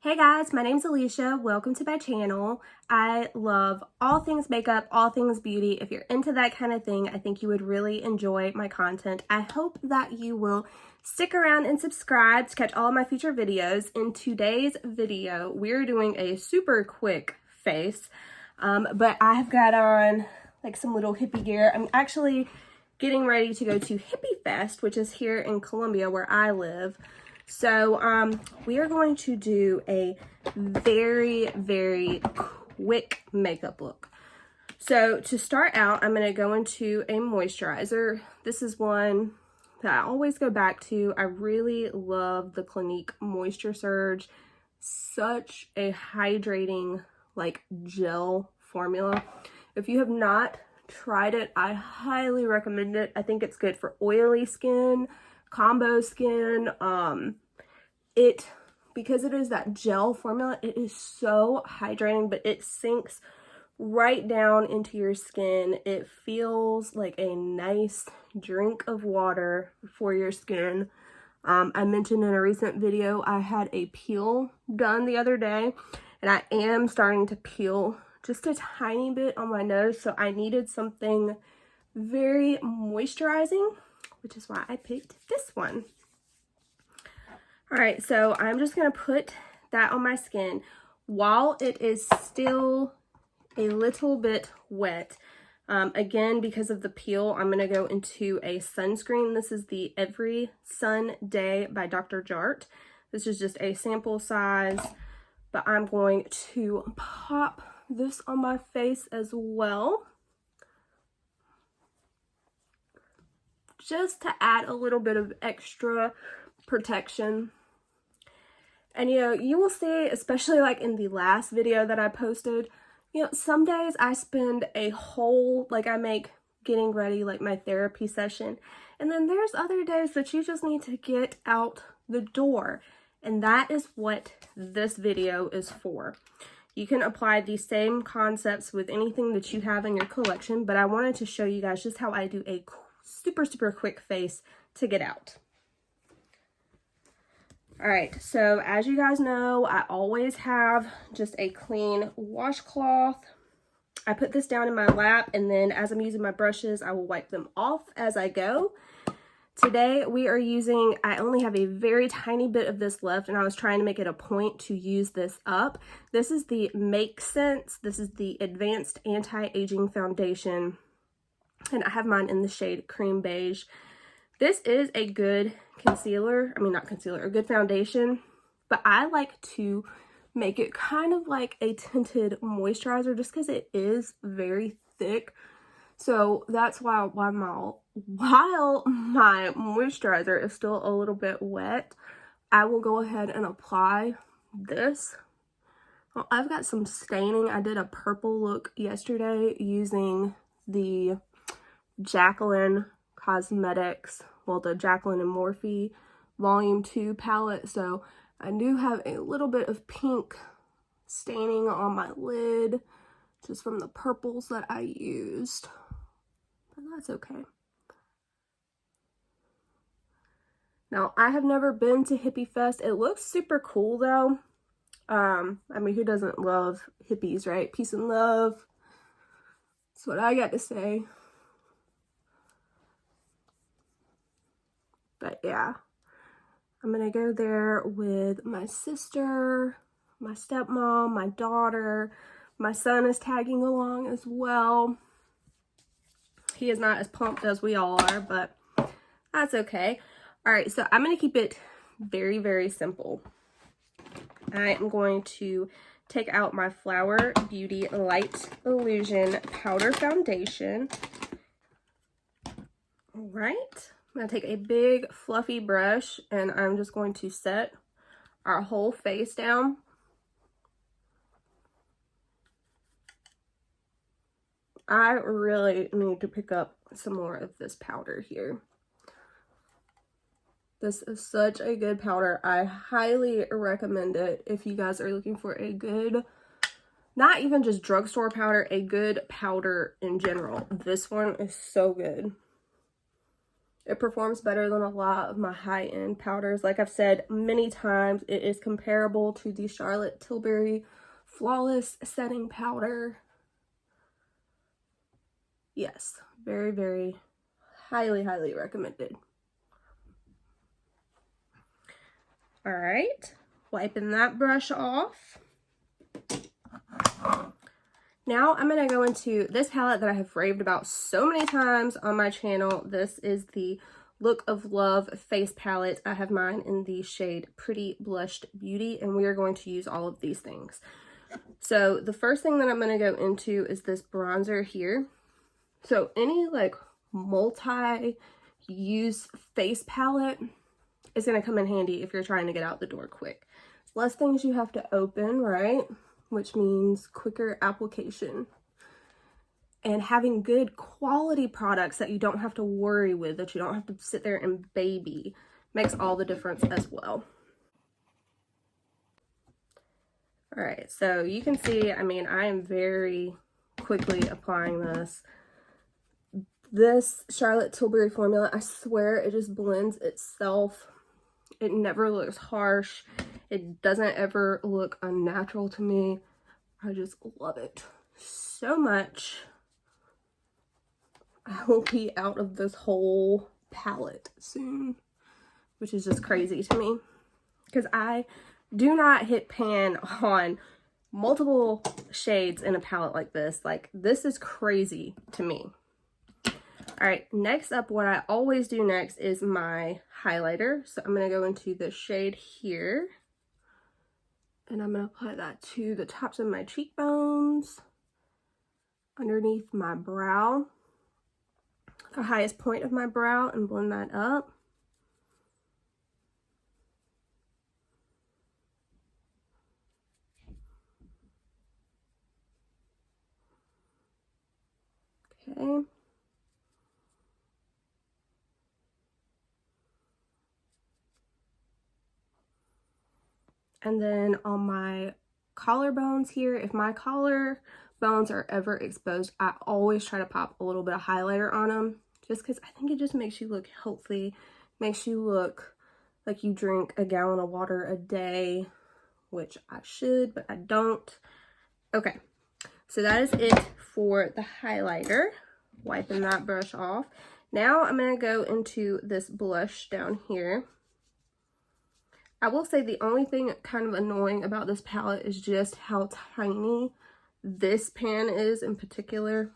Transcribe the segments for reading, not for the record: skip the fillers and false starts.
Hey guys, my name's Alicia. Welcome to my channel. I love all things makeup, all things beauty. If you're into that kind of thing, I think you would really enjoy my content. I hope that you will stick around and subscribe to catch all of my future videos. In today's video, we're doing a super quick face, but I have got on like some little hippie gear. I'm actually getting ready to go to Hippie Fest, which is here in Columbia where I live. So we are going to do a very quick makeup look. So to start out, I'm going to go into a moisturizer. This is one that I always go back to. I really love the Clinique Moisture Surge. Such a hydrating like gel formula. If you have not tried it, I highly recommend it. I think it's good for oily skin, combo skin. Because it is that gel formula, it is so hydrating, but it sinks right down into your skin. It feels like a nice drink of water for your skin. I mentioned in a recent video I had a peel done the other day, and I am starting to peel just a tiny bit on my nose, so I needed something very moisturizing, which is why I picked this one. All right, so I'm just going to put that on my skin while it is still a little bit wet. Again, because of the peel, I'm going to go into a sunscreen. This is the Every Sun Day by Dr. Jart. This is just a sample size, but I'm going to pop this on my face as well, just to add a little bit of extra protection. And you will see, especially like in the last video that I posted, some days I spend a whole, like I make getting ready like my therapy session, and then there's other days that you just need to get out the door, and that is what this video is for. You can apply these same concepts with anything that you have in your collection, but I wanted to show you guys just how I do a super quick face to get out. All right, so as you guys know, I always have just a clean washcloth. I put this down in my lap, and then as I'm using my brushes, I will wipe them off as I go. Today we are using, I only have a very tiny bit of this left, and I was trying to make it a point to use this up. This is the Make Sense. This is the Advanced Anti-Aging Foundation, and I have mine in the shade Cream Beige. This is a good concealer, a good foundation, but I like to make it kind of like a tinted moisturizer just because it is very thick. So that's why while my moisturizer is still a little bit wet, I will go ahead and apply this. Well, I've got some staining. I did a purple look yesterday using the Jacqueline Cosmetics, the Jacqueline and Morphe Volume 2 palette, so I do have a little bit of pink staining on my lid just from the purples that I used, but that's okay. Now, I have never been to Hippie Fest. It looks super cool though. Who doesn't love hippies, right? Peace and love. That's what I got to say. But yeah, I'm gonna go there with my sister, my stepmom, my daughter. My son is tagging along as well. He is not as pumped as we all are, but that's okay. All right, so I'm gonna keep it very simple. I am going to take out my Flower Beauty Light Illusion Powder Foundation. All right. I'm going to take a big fluffy brush, and I'm just going to set our whole face down. I really need to pick up some more of this powder here. This is such a good powder. I highly recommend it if you guys are looking for a good, not even just drugstore powder, a good powder in general. This one is so good. It performs better than a lot of my high-end powders. Like I've said many times, it is comparable to the Charlotte Tilbury Flawless Setting Powder. Yes, very, very highly, highly recommended. All right, wiping that brush off. Now I'm going to go into this palette that I have raved about so many times on my channel. This is the Look of Love face palette. I have mine in the shade Pretty Blushed Beauty, and we are going to use all of these things. So the first thing that I'm going to go into is this bronzer here. So any like multi-use face palette is going to come in handy if you're trying to get out the door quick. Less things you have to open, right? Which means quicker application. And having good quality products that you don't have to worry with, that you don't have to sit there and baby, makes all the difference as well. All right, so you can see, I mean, I am very quickly applying this. This Charlotte Tilbury formula, I swear it just blends itself. It never looks harsh. It doesn't ever look unnatural to me. I just love it so much. I will be out of this whole palette soon, which is just crazy to me because I do not hit pan on multiple shades in a palette like this. Like, this is crazy to me. All right, next up, what I always do next is my highlighter. So I'm going to go into the shade here, and I'm going to apply that to the tops of my cheekbones, underneath my brow, the highest point of my brow, and blend that up. Okay. And then on my collarbones here, if my collarbones are ever exposed, I always try to pop a little bit of highlighter on them, just because I think it just makes you look healthy, makes you look like you drink a gallon of water a day, which I should, but I don't. Okay, so that is it for the highlighter. Wiping that brush off. Now I'm going to go into this blush down here. I will say the only thing kind of annoying about this palette is just how tiny this pan is in particular.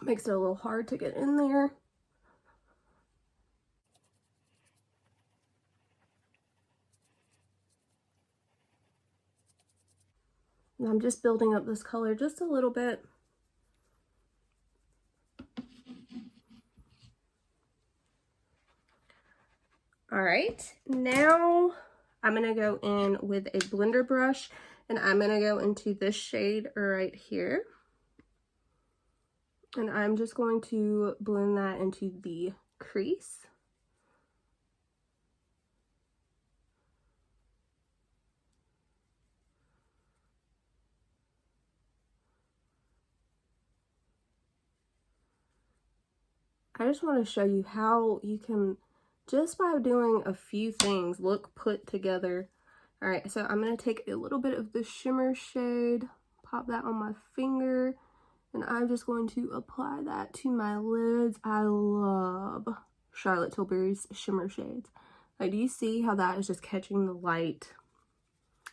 Makes it a little hard to get in there. And I'm just building up this color just a little bit. All right, now I'm gonna go in with a blender brush, and I'm gonna go into this shade right here. And I'm just going to blend that into the crease. I just want to show you how you can, just by doing a few things, look put together. All right, so I'm going to take a little bit of the shimmer shade, pop that on my finger, and I'm just going to apply that to my lids. I love Charlotte Tilbury's shimmer shades. Like, do you see how that is just catching the light?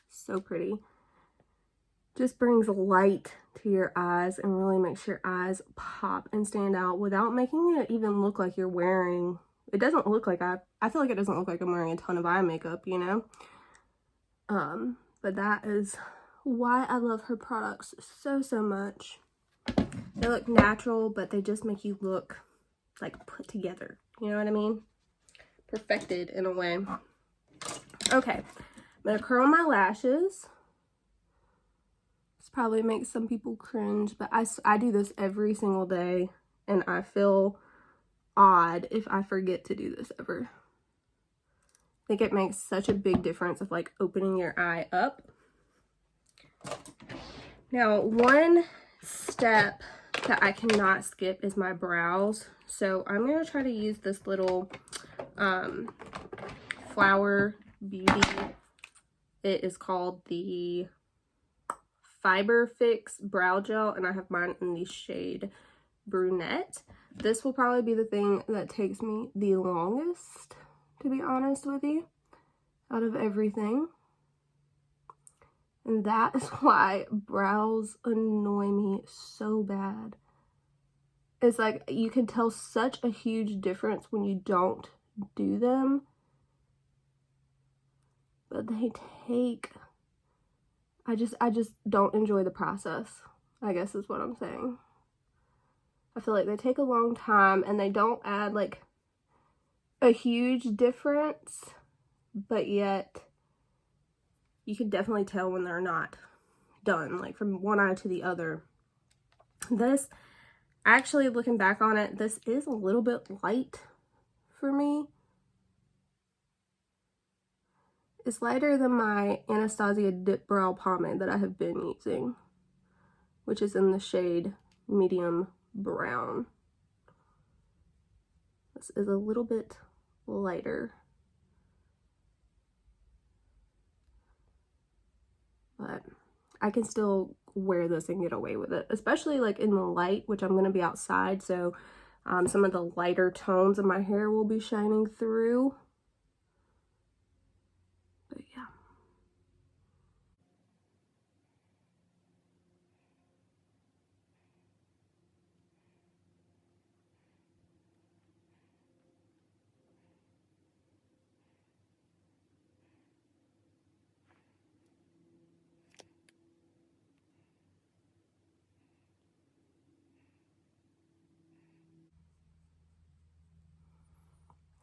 So pretty. Just brings light to your eyes and really makes your eyes pop and stand out without making it even look like you're wearing, it doesn't look like I feel like it doesn't look like I'm wearing a ton of eye makeup, you know? But that is why I love her products so, so much. They look natural, but they just make you look like put together. You know what I mean? Perfected in a way. Okay, I'm gonna curl my lashes. This probably makes some people cringe, but I do this every single day, and I feel odd if I forget to do this ever. I think it makes such a big difference of like opening your eye up. Now, one step that I cannot skip is my brows. So I'm going to try to use this little Flower Beauty. It is called the Fiber Fix Brow Gel, and I have mine in the shade Brunette. This will probably be the thing that takes me the longest, to be honest with you, out of everything. And that is why brows annoy me so bad. It's like you can tell such a huge difference when you don't do them. But they take, I just don't enjoy the process, I guess is what I'm saying. I feel like they take a long time and they don't add like a huge difference, but yet you can definitely tell when they're not done, like from one eye to the other. This, actually looking back on it, this is a little bit light for me. It's lighter than my Anastasia Dip Brow Pomade that I have been using, which is in the shade Medium Brown. This is a little bit lighter. But I can still wear this and get away with it, especially like in the light, which I'm going to be outside, so some of the lighter tones of my hair will be shining through. But yeah.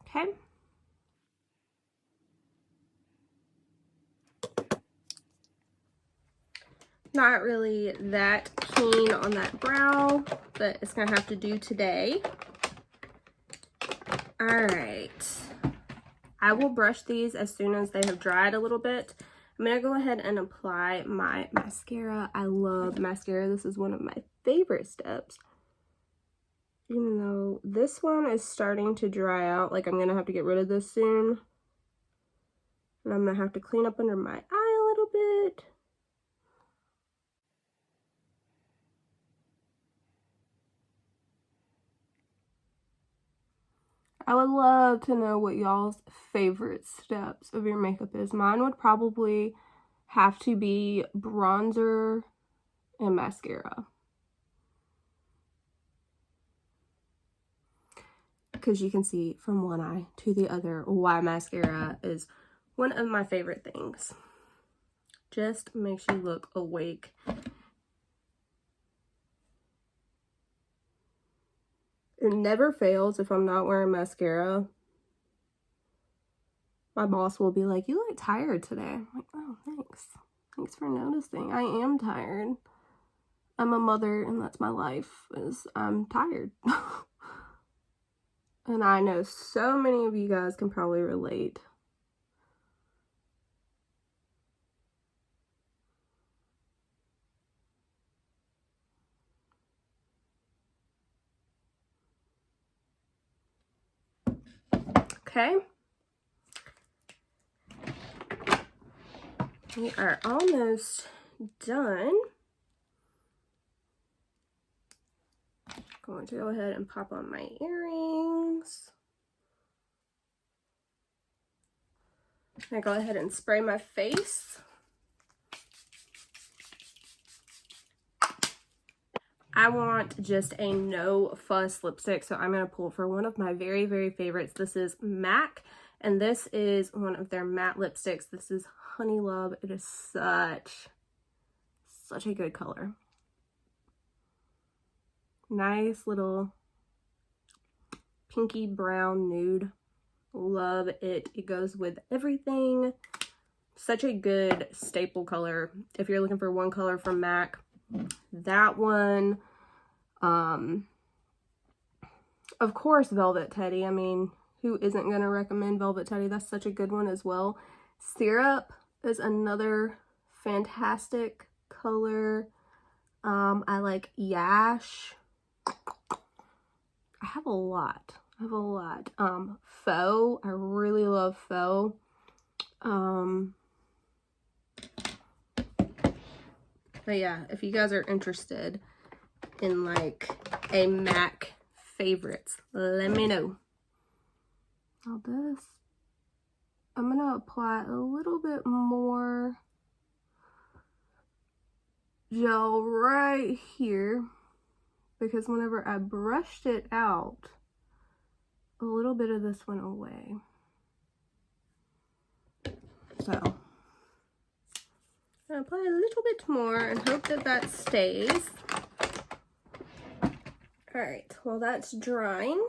Okay. Not really that keen on that brow, but it's gonna have to do today. All right. I will brush these as soon as they have dried a little bit. I'm gonna go ahead and apply my mascara. I love mascara. This is one of my favorite steps. Even though this one is starting to dry out, like I'm gonna have to get rid of this soon. And I'm gonna have to clean up under my eye a little bit. I would love to know what y'all's favorite steps of your makeup is. Mine would probably have to be bronzer and mascara. Because you can see from one eye to the other why mascara is one of my favorite things. Just makes you look awake. It never fails if I'm not wearing mascara. My boss will be like, "You look tired today." I'm like, "Oh, thanks. Thanks for noticing. I am tired. I'm a mother and that's my life, is I'm tired." And I know so many of you guys can probably relate. Okay. We are almost done. Going to go ahead and pop on my earrings. I'm gonna go ahead and spray my face. I want just a no fuss lipstick, so I'm gonna pull for one of my very, very favorites. This is MAC, and this is one of their matte lipsticks. This is Honey Love. It is such a good color. Nice little pinky brown nude. Love it. It goes with everything. Such a good staple color. If you're looking for one color from MAC, that one. Of course, Velvet Teddy. I mean, who isn't going to recommend Velvet Teddy? That's such a good one as well. Syrup is another fantastic color. I like Yash. I have a lot. Faux. I really love faux. But yeah, if you guys are interested in like a MAC favorites, let me know. Now this, I'm gonna apply a little bit more gel right here, because whenever I brushed it out, a little bit of this went away. So I'm gonna apply a little bit more and hope that that stays. All right, well that's drying.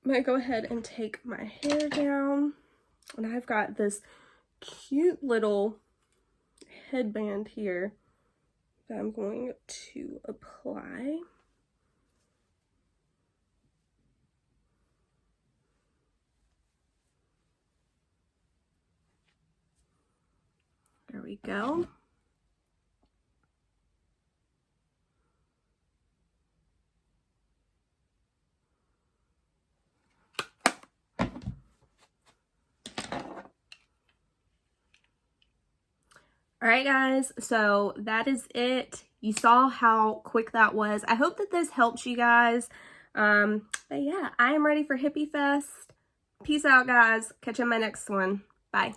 I'm gonna go ahead and take my hair down, and I've got this cute little headband here that I'm going to apply. There we go. All right, guys, so that is it. You saw how quick that was. I hope that this helps you guys. But yeah, I am ready for Hippie Fest. Peace out, guys. Catch you in my next one. Bye.